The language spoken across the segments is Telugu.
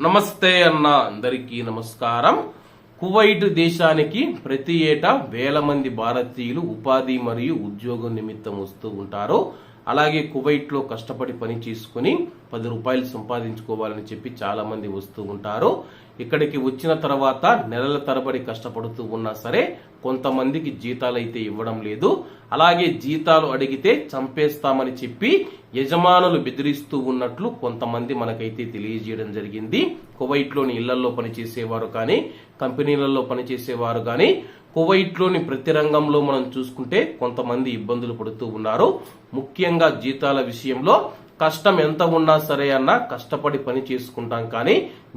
నమస్తే అన్న అందరికీ నమస్కారం. కువైట్ దేశానికి ప్రతి ఏటా వేల మంది భారతీయులు ఉపాధి మరియు ఉద్యోగం నిమిత్తం వస్తూ ఉంటారు. అలాగే కువైట్ లో కష్టపడి పని చేసుకుని 10 రూపాయలు సంపాదించుకోవాలని చెప్పి చాలా మంది వస్తూ ఉంటారు. ఇక్కడికి వచ్చిన తర్వాత నెలల తరబడి కష్టపడుతూ ఉన్నా సరే కొంతమందికి జీతాలు అయితే ఇవ్వడం లేదు. అలాగే జీతాలు అడిగితే చంపేస్తామని చెప్పి యజమానులు బెదిరిస్తూ ఉన్నట్లు కొంతమంది మనకైతే తెలియజేయడం జరిగింది. కువైట్ లోని ఇళ్లలో పనిచేసేవారు కానీ కంపెనీలలో పనిచేసేవారు కానీ కువైట్ లోని ప్రతి రంగంలో మనం చూసుకుంటే కొంతమంది ఇబ్బందులు పడుతూ ఉన్నారు. ముఖ్యంగా జీతాల విషయంలో కష్టం ఎంత ఉన్నా సరే అన్నా కష్టపడి పని చేసుకుంటాం కానీ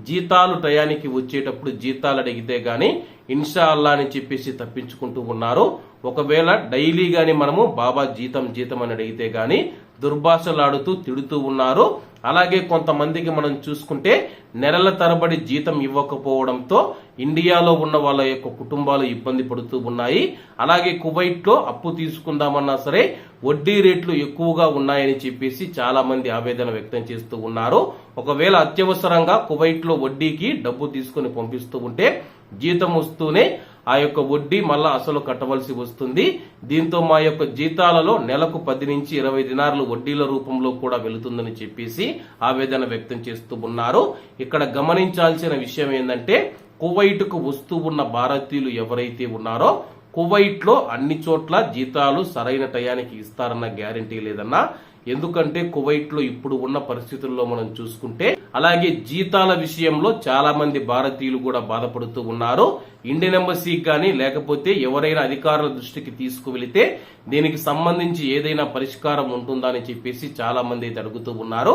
జీతాలు టయానికి వచ్చేటప్పుడు జీతాలు అడిగితే గాని ఇన్షా అల్లా అని చెప్పేసి తప్పించుకుంటూ ఉన్నారు. ఒకవేళ డైలీ గాని మనము బాబా జీతం అని అడిగితే గాని దుర్భాషలాడుతూ తిడుతూ ఉన్నారు. అలాగే కొంతమందికి మనం చూసుకుంటే నెలల తరబడి జీతం ఇవ్వకపోవడంతో ఇండియాలో ఉన్న వాళ్ళ యొక్క కుటుంబాలు ఇబ్బంది పడుతూ ఉన్నాయి. అలాగే కువైట్ లో అప్పు తీసుకుందామన్నా సరే వడ్డీ రేట్లు ఎక్కువగా ఉన్నాయని చెప్పేసి చాలా మంది ఆవేదన వ్యక్తం చేస్తూ ఉన్నారు. ఒకవేళ అత్యవసరంగా కువైట్ లో వడ్డీకి డబ్బు తీసుకుని పంపిస్తూ ఉంటే జీతం వస్తూనే ఆ యొక్క వడ్డీ మళ్ళా అసలు కట్టవలసి వస్తుంది. దీంతో మా యొక్క జీతాలలో నెలకు 10 నుంచి 20 దినార్లు వడ్డీల రూపంలో కూడా వెళుతుందని చెప్పేసి ఆవేదన వ్యక్తం చేస్తూ ఉన్నారు. ఇక్కడ గమనించాల్సిన విషయం ఏంటంటే కువైట్ కు వస్తూ ఉన్న భారతీయులు ఎవరైతే ఉన్నారో కువైట్ లో అన్ని చోట్ల జీతాలు సరైన టయానికి ఇస్తారన్న గ్యారంటీ లేదన్నా. ఎందుకంటే కువైట్ లో ఇప్పుడు ఉన్న పరిస్థితుల్లో మనం చూసుకుంటే అలాగే జీతాల విషయంలో చాలా మంది భారతీయులు కూడా బాధపడుతూ ఉన్నారు. ఇండియన్ ఎంబసీకి కానీ లేకపోతే ఎవరైనా అధికారుల దృష్టికి తీసుకువెళితే దీనికి సంబంధించి ఏదైనా పరిష్కారం ఉంటుందా అని చెప్పేసి చాలా మంది అయితే అడుగుతూ ఉన్నారు.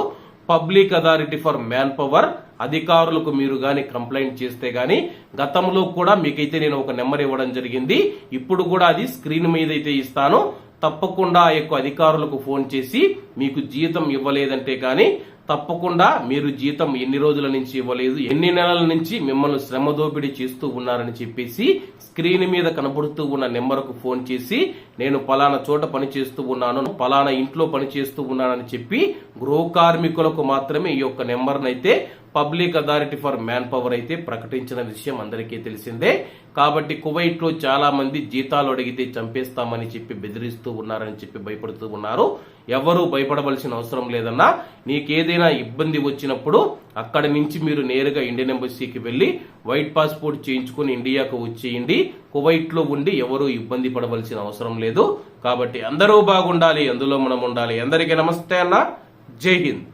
Public authority for man power అధికారులకు మీరు గాని కంప్లైంట్ చేస్తే గాని గతంలో కూడా మీకైతే నేను ఒక నెంబర్ ఇవ్వడం జరిగింది. ఇప్పుడు కూడా అది స్క్రీన్ మీద అయితే ఇస్తాను. తప్పకుండా ఆ యొక్క అధికారులకు ఫోన్ చేసి మీకు జీతం ఇవ్వలేదంటే కానీ తప్పకుండా మీరు జీతం ఎన్ని రోజుల నుంచి ఇవ్వలేదు, ఎన్ని నెలల నుంచి మిమ్మల్ని శ్రమ దోపిడీ చేస్తూ ఉన్నారని చెప్పేసి స్క్రీన్ మీద కనబడుతూ ఉన్న నెంబర్కు ఫోన్ చేసి నేను పలానా చోట పని చేస్తూ ఉన్నాను, పలానా ఇంట్లో పని చేస్తూ ఉన్నానని చెప్పి గృహ కార్మికులకు మాత్రమే ఈ యొక్క నెంబర్ను అయితే public authority for man power అయితే ప్రకటించిన విషయం అందరికీ తెలిసిందే. కాబట్టి కువైట్ లో చాలా మంది జీతాలు అడిగితే చంపేస్తామని చెప్పి బెదిరిస్తూ ఉన్నారని చెప్పి భయపడుతూ ఉన్నారు. ఎవరూ భయపడవలసిన అవసరం లేదన్నా. నీకేదైనా ఇబ్బంది వచ్చినప్పుడు అక్కడి నుంచి మీరు నేరుగా ఇండియన్ ఎంబసీకి వెళ్లి వైట్ పాస్పోర్ట్ చేయించుకుని ఇండియాకు వచ్చేయండి. కువైట్ లో ఉండి ఎవరూ ఇబ్బంది పడవలసిన అవసరం లేదు. కాబట్టి అందరూ బాగుండాలి, అందులో మనం ఉండాలి. అందరికీ నమస్తే అన్న. జై హింద్.